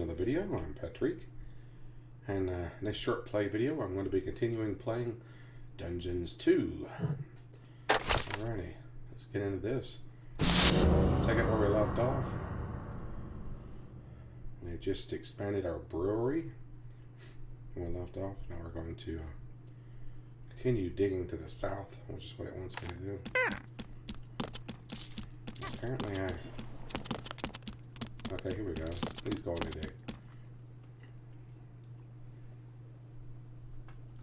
another video. I'm Petreak, and in this short play video I'm going to be continuing playing Dungeons 2. Alrighty, let's get into this. Check out where we left off. We just expanded our brewery when we left off. Now we're going to continue digging to the south, which is what it wants me to do. Apparently okay, here we go. Please go on the dig.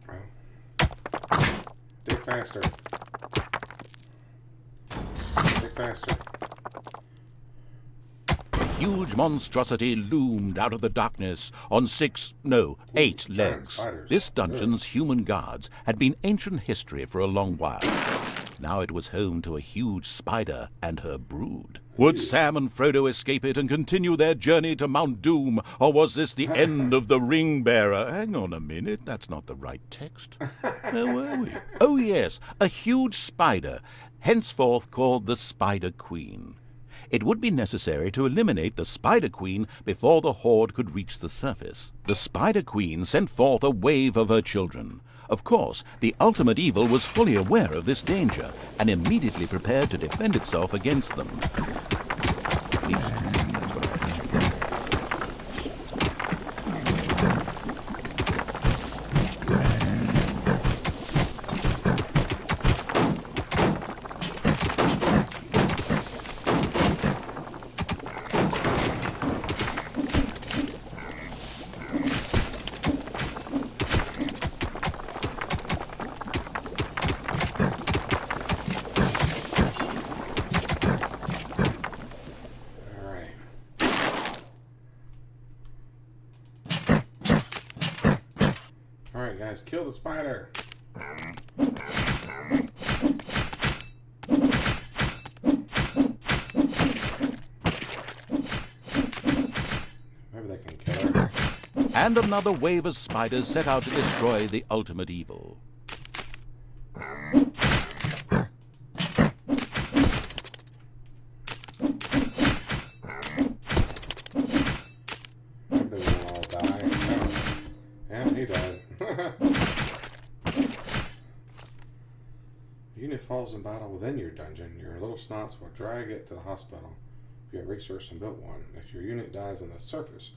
Well, dig faster. Dig faster. A huge monstrosity loomed out of the darkness on eight legs. Spiders. This dungeon's human guards had been ancient history for a long while. Now it was home to a huge spider and her brood. Would Sam and Frodo escape it and continue their journey to Mount Doom, or was this the end of the ring bearer? Hang on a minute, that's not the right text. Where were we? Oh yes, a huge spider, henceforth called the Spider Queen. It would be necessary to eliminate the Spider Queen before the horde could reach the surface. The Spider Queen sent forth a wave of her children. Of course, the ultimate evil was fully aware of this danger and immediately prepared to defend itself against them. At least, that's what I think. Alright guys, kill the spider. Maybe they can kill her. And another wave of spiders set out to destroy the ultimate evil. Maybe they will all die. Oh. And he died. The unit falls in battle within your dungeon. Your little snots will drag it to the hospital if you have researched and built one. If your unit dies on the surface,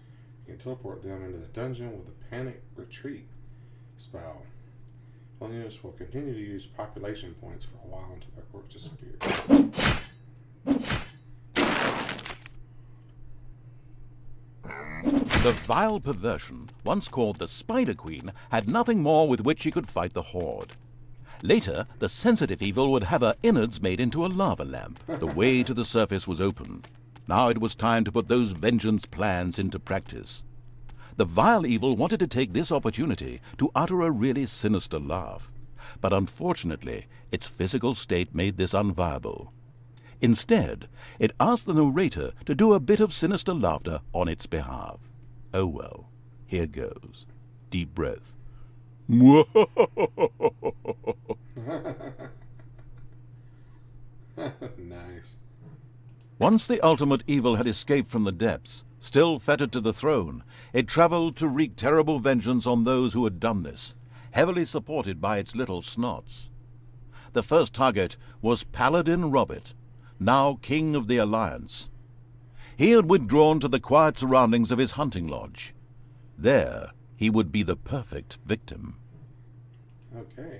you can teleport them into the dungeon with the Panic Retreat spell. All units will continue to use population points for a while until their corpse disappears. The vile perversion, once called the Spider Queen, had nothing more with which she could fight the horde. Later, the sensitive evil would have her innards made into a lava lamp. The way to the surface was open. Now it was time to put those vengeance plans into practice. The vile evil wanted to take this opportunity to utter a really sinister laugh. But unfortunately, its physical state made this unviable. Instead, it asked the narrator to do a bit of sinister laughter on its behalf. Oh well, here goes. Deep breath. Nice. Once the ultimate evil had escaped from the depths, still fettered to the throne, it traveled to wreak terrible vengeance on those who had done this, heavily supported by its little snots. The first target was Paladin Robert, now King of the Alliance. He had withdrawn to the quiet surroundings of his hunting lodge. There, he would be the perfect victim. Okay.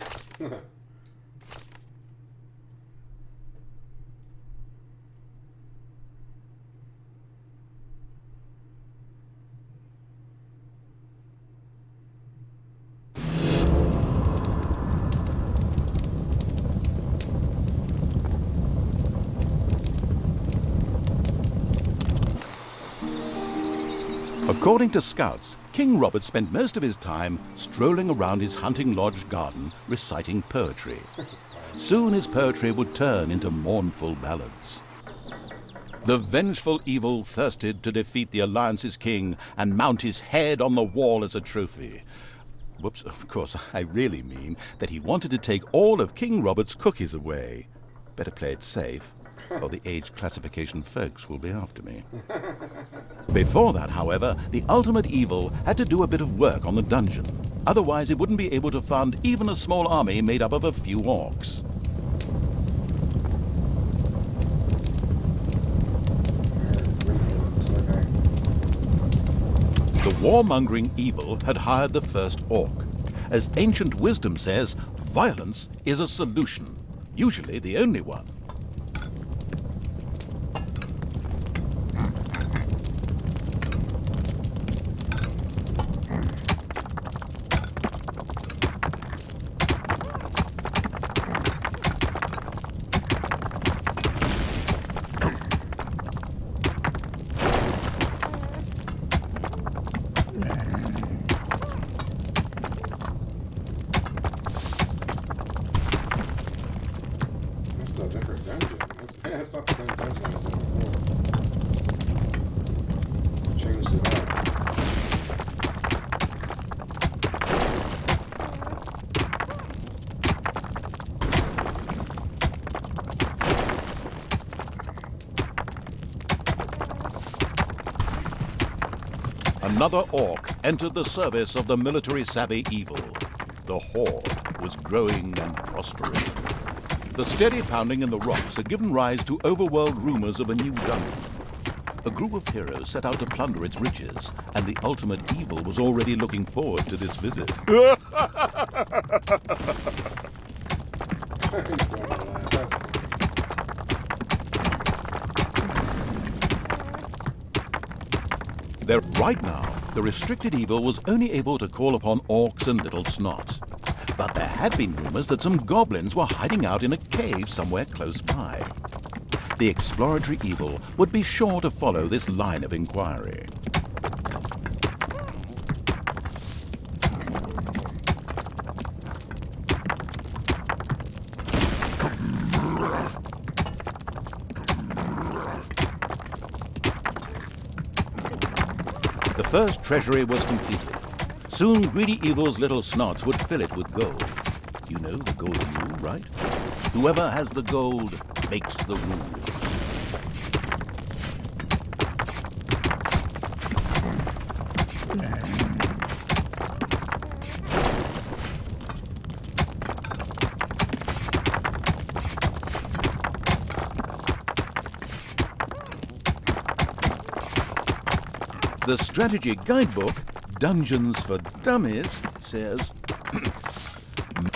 According to scouts, King Robert spent most of his time strolling around his hunting lodge garden reciting poetry. Soon his poetry would turn into mournful ballads. The vengeful evil thirsted to defeat the Alliance's king and mount his head on the wall as a trophy. Whoops, of course, I really mean that he wanted to take all of King Robert's cookies away. Better play it safe. or the age classification folks will be after me. Before that, however, the ultimate evil had to do a bit of work on the dungeon. Otherwise, it wouldn't be able to fund even a small army made up of a few orcs. The warmongering evil had hired the first orc. As ancient wisdom says, violence is a solution, usually the only one. A different dungeon. It's not the same dungeon as before. Changed it up. Another orc entered the service of the military-savvy evil. The horde was growing and prospering. The steady pounding in the rocks had given rise to overworld rumors of a new dungeon. A group of heroes set out to plunder its riches, and the ultimate evil was already looking forward to this visit. Right now, the restricted evil was only able to call upon orcs and little snots. But there had been rumors that some goblins were hiding out in a cave somewhere close by. The exploratory evil would be sure to follow this line of inquiry. The first treasury was completed. Soon greedy evil's little snots would fill it with gold. You know the golden rule, right? Whoever has the gold makes the rules. The strategy guidebook, Dungeons for Dummies, says,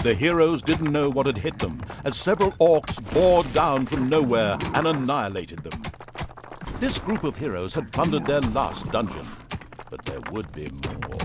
the heroes didn't know what had hit them, as several orcs bore down from nowhere and annihilated them. This group of heroes had plundered their last dungeon, but there would be more.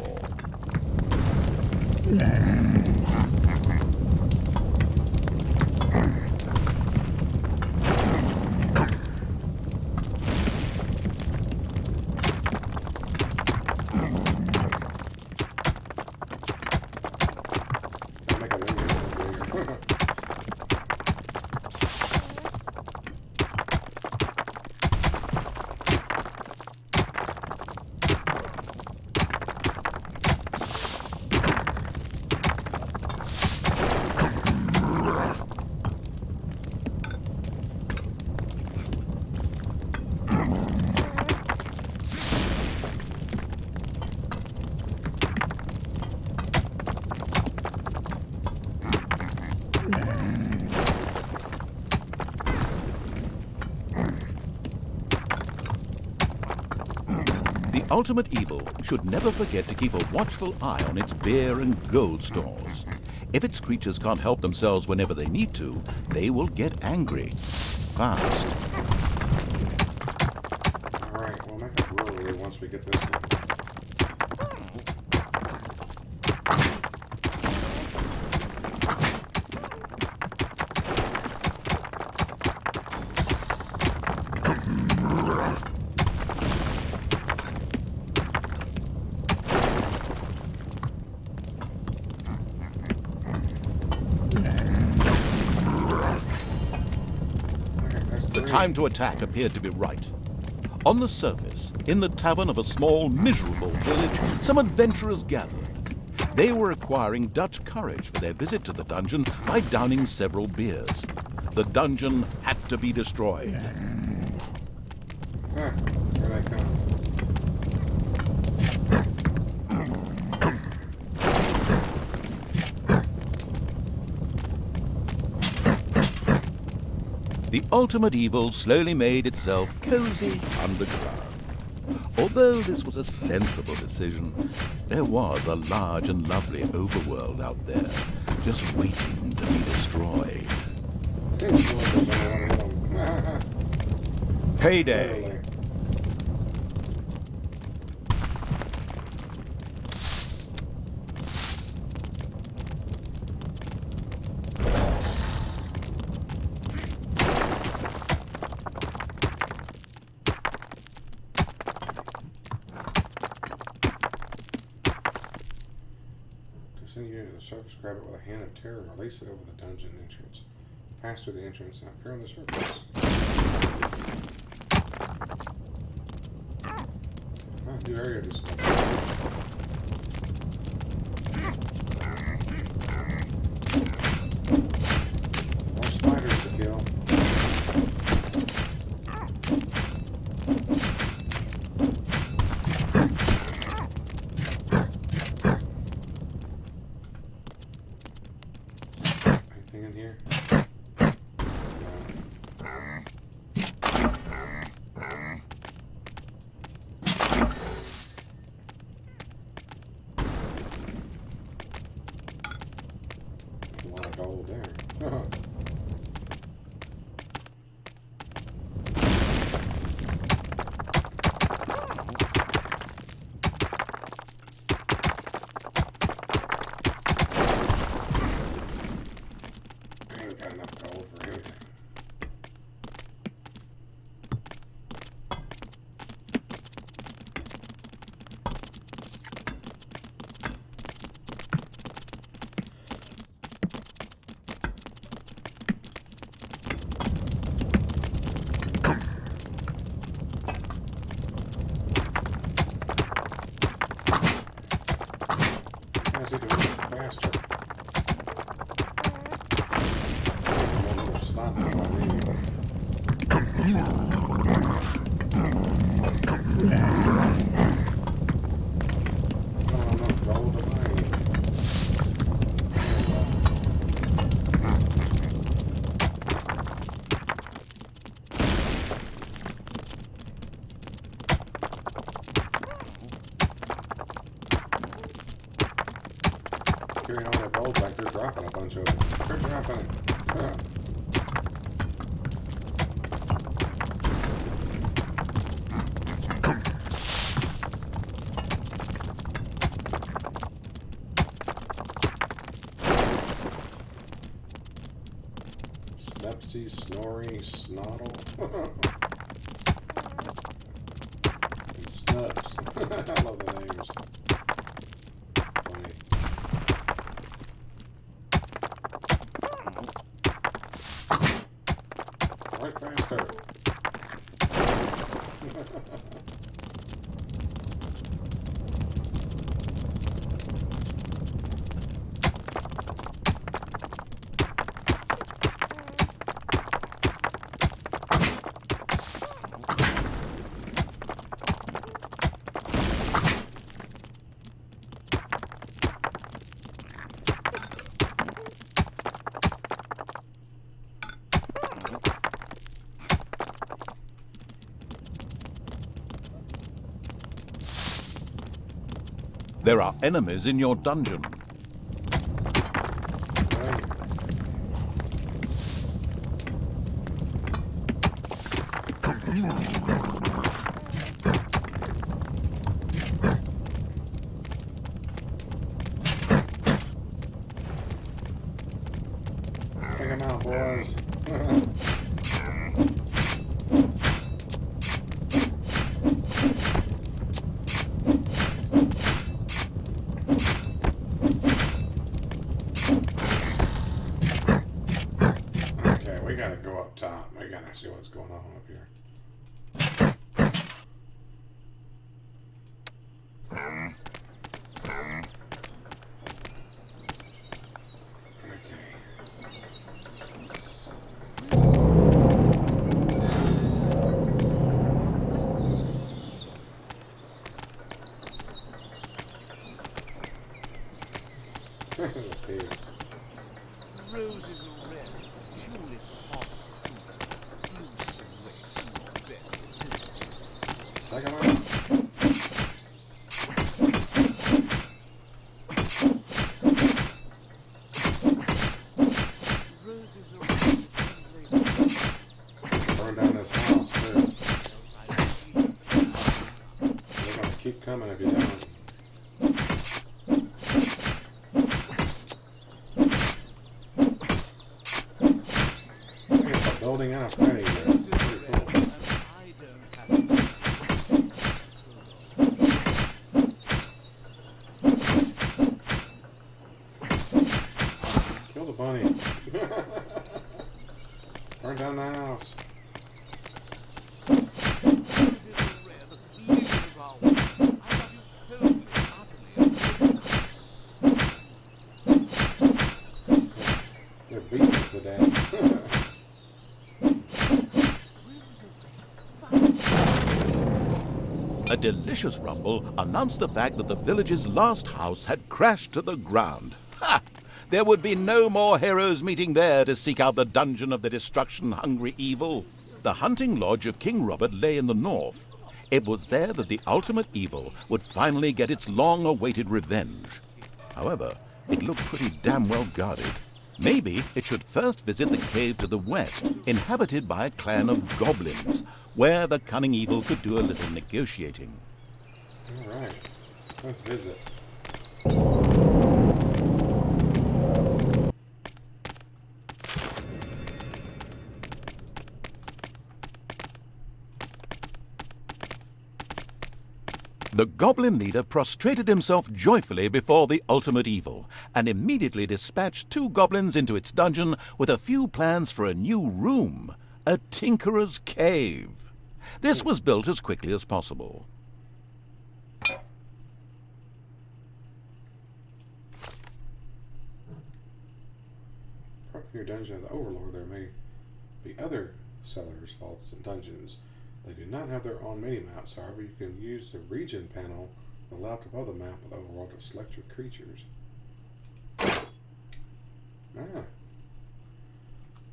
The ultimate evil should never forget to keep a watchful eye on its beer and gold stores. If its creatures can't help themselves whenever they need to, they will get angry. Fast. Alright, we'll make a brewery once we get this one. The time to attack appeared to be right. On the surface, in the tavern of a small, miserable village, some adventurers gathered. They were acquiring Dutch courage for their visit to the dungeon by downing several beers. The dungeon had to be destroyed. Here they come. The ultimate evil slowly made itself cozy underground. Although this was a sensible decision, there was a large and lovely overworld out there, just waiting to be destroyed. Payday! Send you to the surface, grab it with a hand of terror, release it over the dungeon entrance. Pass through the entrance and appear on the surface. New area discovered. More spiders to kill. Anything in here? A lot of gold there. I ain't got enough gold for anything. How's he doing faster? There's a little snot in my reading. Oh, no gold in mine. Carrying all that gold back, they're dropping a bunch of it. They're dropping it. Snepsy, Snorri, Snoddle. And Snubs. I love the names. Funny. Right faster. There are enemies in your dungeon. Take them out, boys. Okay, we gotta go up top. We gotta see what's going on up here. Pig. Roses are red, tulips hot, loose away from your bed. Take him out. Roses are red, Burn down this house, too. They're gonna keep coming if you don't. Building and a fighting game. Pretty cool. I don't have Kill the bunny. Burn down the house. Roses are red, leaves are white. I love you totally, utterly. They're beating us to death. A delicious rumble announced the fact that the village's last house had crashed to the ground. Ha! There would be no more heroes meeting there to seek out the dungeon of the destruction-hungry evil. The hunting lodge of King Robert lay in the north. It was there that the ultimate evil would finally get its long-awaited revenge. However, it looked pretty damn well guarded. Maybe it should first visit the cave to the west, inhabited by a clan of goblins, where the cunning evil could do a little negotiating. Alright, let's visit. The goblin leader prostrated himself joyfully before the ultimate evil, and immediately dispatched 2 goblins into its dungeon with a few plans for a new room, a tinkerer's cave. This was built as quickly as possible. Apart from your dungeon of the Overlord, there may be other cellars, vaults, and dungeons. They do not have their own mini-maps, however, you can use the region panel on the left above the map of the Overworld to select your creatures. Ah,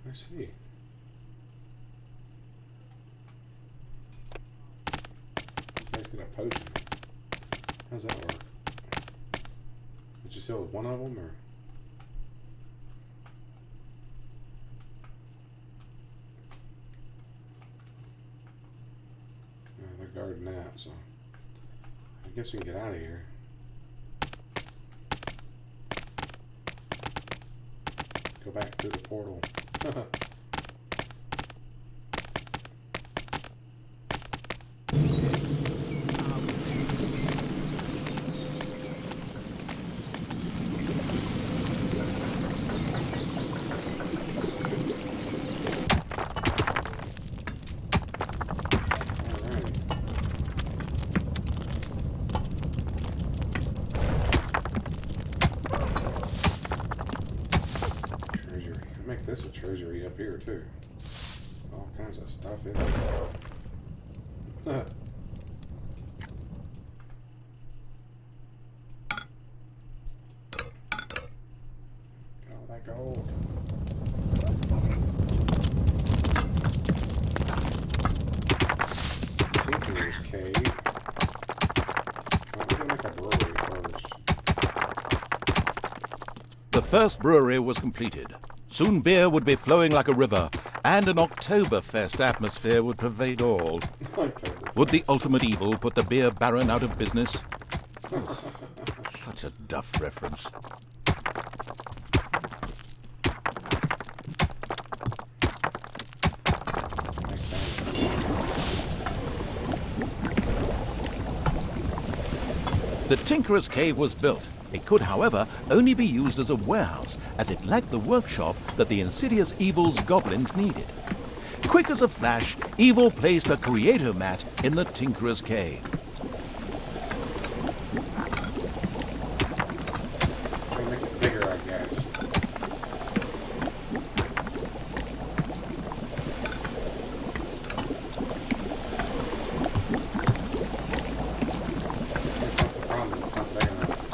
I see. Making a potion. How does that work? Did you sell one of them, or? They're guarding that, so I guess we can get out of here. Go back through the portal. This a treasury up here too. All kinds of stuff in there. Got all that gold. Tinker's cave. We're gonna make a brewery first. The first brewery was completed. Soon beer would be flowing like a river, and an Oktoberfest atmosphere would pervade all. Would the ultimate evil put the beer baron out of business? Oh, such a duff reference. The Tinkerer's Cave was built. It could, however, only be used as a warehouse, as it lacked the workshop that the insidious evil's goblins needed. Quick as a flash, Evil placed a creator mat in the Tinkerer's Cave. Make it bigger, I guess. That's the problem, it's not big enough.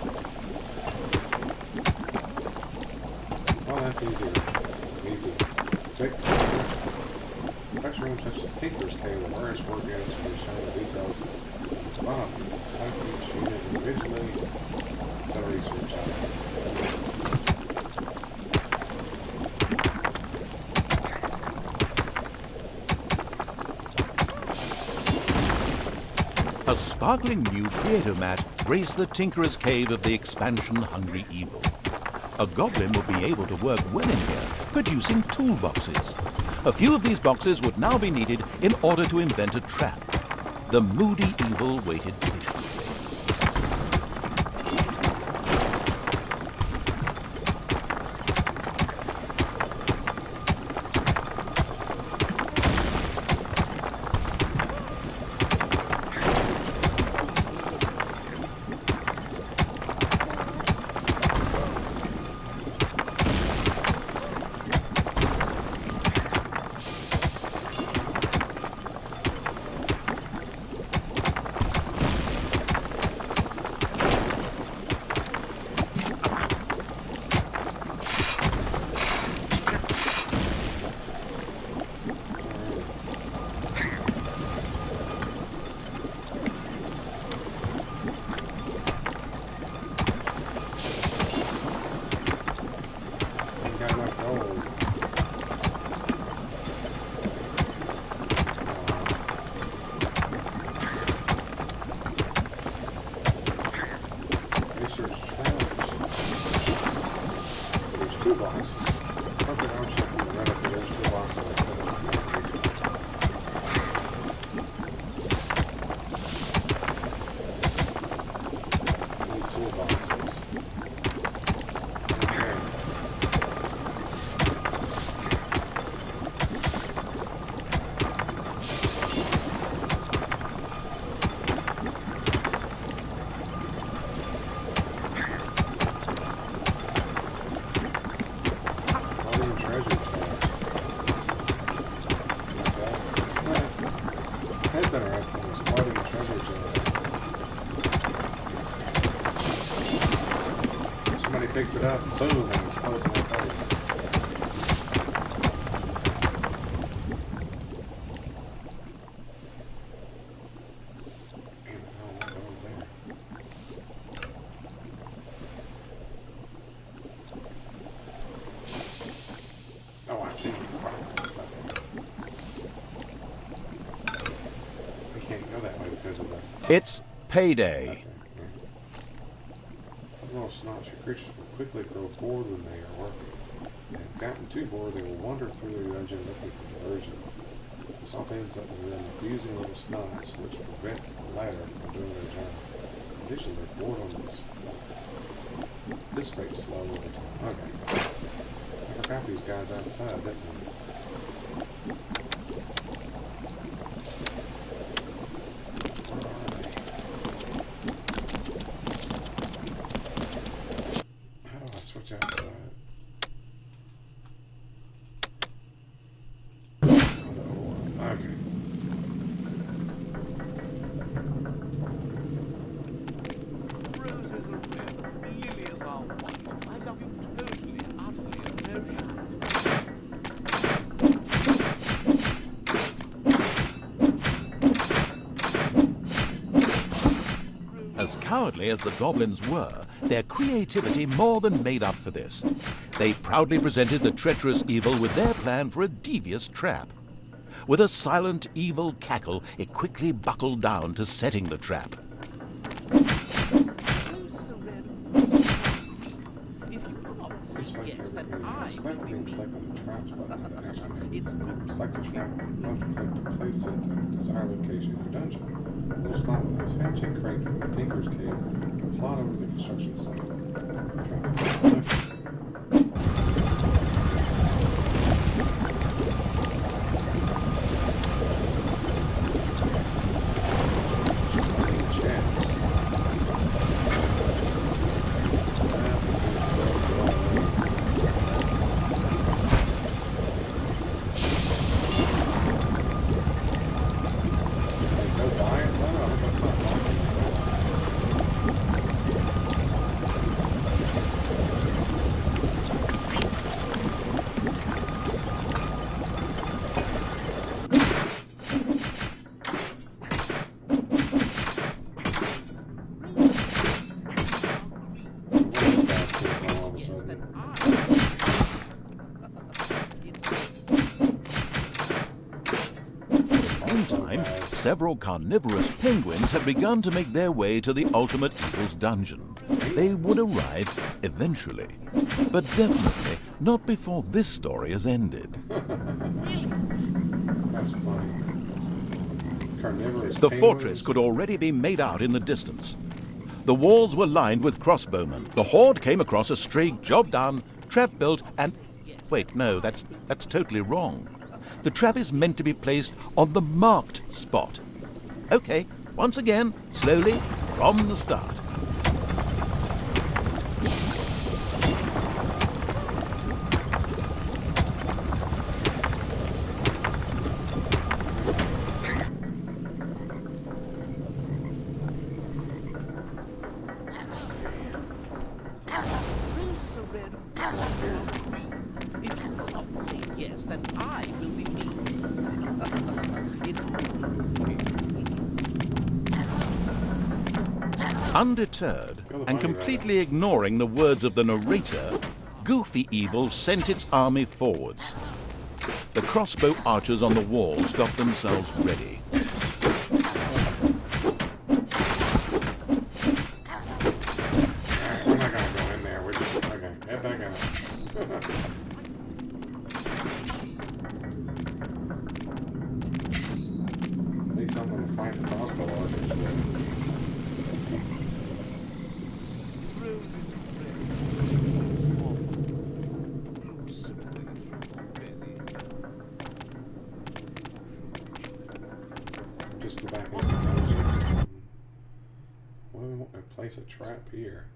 Easy. Take next room such as Tinker's Cave, the various work units will be shown the details. Type each unit individually. Set a research item. A sparkling new creative mat graced the Tinkerer's Cave of the expansion-hungry evil. A goblin would be able to work well in here, producing toolboxes. A few of these boxes would now be needed in order to invent a trap. The moody evil waited patiently. Picks it up, boom, and explodes in their face. Oh, I see. We can't go that way because of the... It's payday. Okay. Little snots, your creatures will quickly grow bored when they are working. If they have gotten too bored, they will wander through their dungeon looking for diversion. This often ends up with them abusing little snots, which prevents the latter from doing their job. In addition, their boredom dissipates slowly over time. Okay. I forgot these guys outside, didn't we? As cowardly as the goblins were, their creativity more than made up for this. They proudly presented the treacherous evil with their plan for a devious trap. With a silent, evil cackle, it quickly buckled down to setting the trap. Select the trap and left click to place it at the desired location in your dungeon. Little snot with a fancy crate from the Tinker's Cave and plot over the construction site. several carnivorous penguins had begun to make their way to the Ultimate Evil's dungeon. They would arrive eventually, but definitely not before this story has ended. That's funny. Carnivorous The penguins. fortress could already be made out in the distance. The walls were lined with crossbowmen. The horde came across a stray job done, trap built, and... Wait, no, that's totally wrong. The trap is meant to be placed on the marked spot. Okay, once again, slowly, from the start. Roses are red, flowers are green. If you will not say yes, then I will be mean. It's Undeterred and completely ignoring the words of the narrator, Goofy Evil sent its army forwards. The crossbow archers on the walls got themselves ready. We're not gonna go in there. We're just okay. Head back out. At least I'm gonna fight the crossbow archers. roses are red. Blue simply already. Just go back into the dungeon. Why do we want to place a trap here?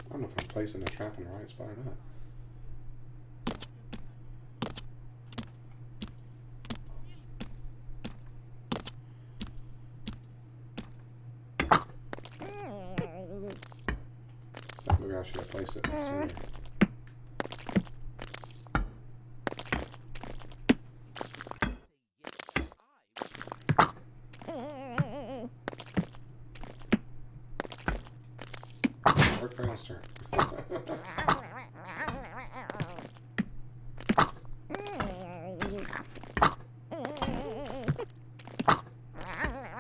I don't know if I'm placing the trap in the right spot or not. Maybe I should have placed it in the center. Work faster.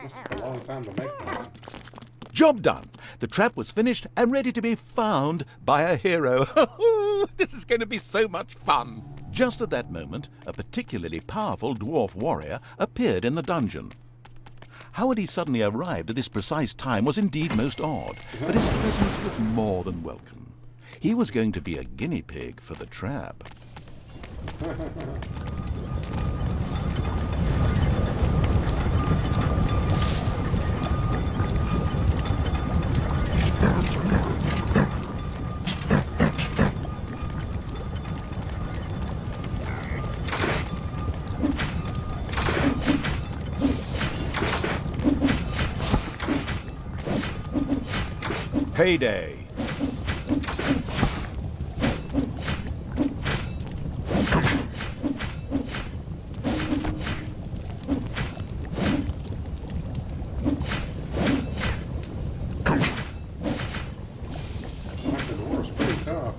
Must take a long time to make that. Job done. The trap was finished and ready to be found by a hero. This is going to be so much fun. Just at that moment, a particularly powerful dwarf warrior appeared in the dungeon. How had he suddenly arrived at this precise time was indeed most odd, but his presence was more than welcome. He was going to be a guinea pig for the trap. Payday. Like the door's pretty tough.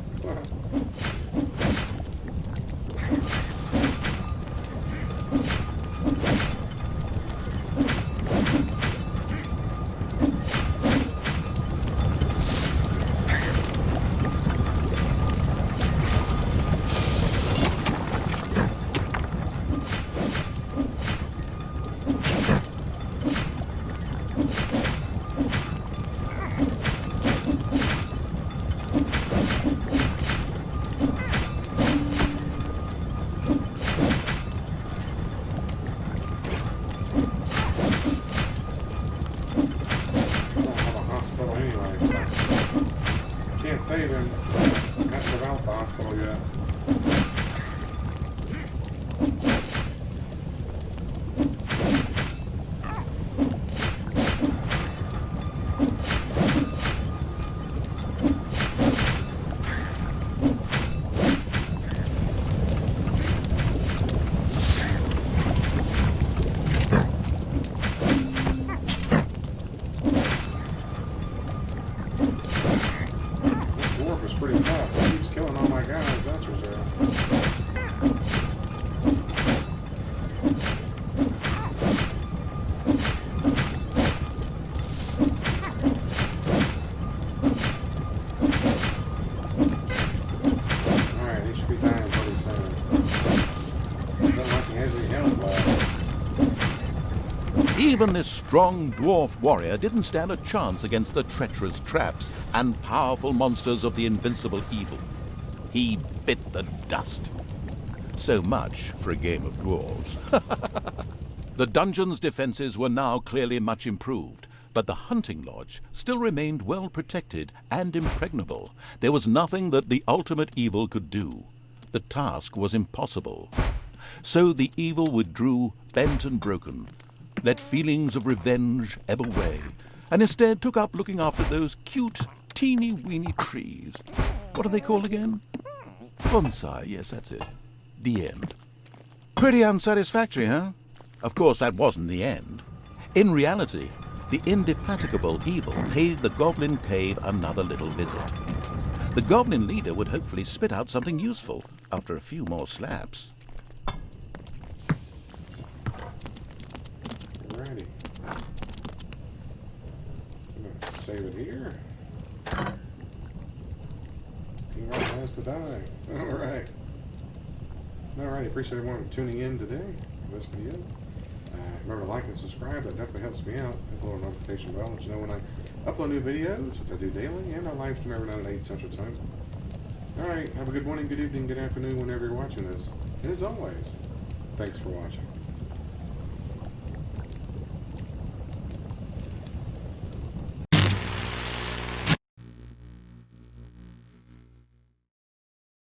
So can't save him. Can't live out the hospital yet. Pretty tough. He keeps killing all my guys, that's for sure. Alright, he should be dying pretty soon. Doesn't like he has any health left. Even this strong dwarf warrior didn't stand a chance against the treacherous traps and powerful monsters of the invincible evil. He bit the dust. So much for a game of dwarves. The dungeon's defenses were now clearly much improved, but the hunting lodge still remained well protected and impregnable. There was nothing that the ultimate evil could do. The task was impossible. So the evil withdrew, bent and broken, let feelings of revenge ebb away, and instead took up looking after those cute, teeny-weeny trees. What are they called again? Bonsai, yes, that's it. The end. Pretty unsatisfactory, huh? Of course, that wasn't the end. In reality, the indefatigable evil paid the Goblin Cave another little visit. The Goblin leader would hopefully spit out something useful after a few more slaps. Alrighty. I'm going to save it here. King Rock has to die. Alright. Alright, appreciate everyone tuning in today for this video. Remember to like and subscribe, that definitely helps me out. Hit the little notification bell, let you know when I upload new videos, which I do daily, and I live stream every night at 8 Central Time. Alright, have a good morning, good evening, good afternoon whenever you're watching this. And as always, thanks for watching.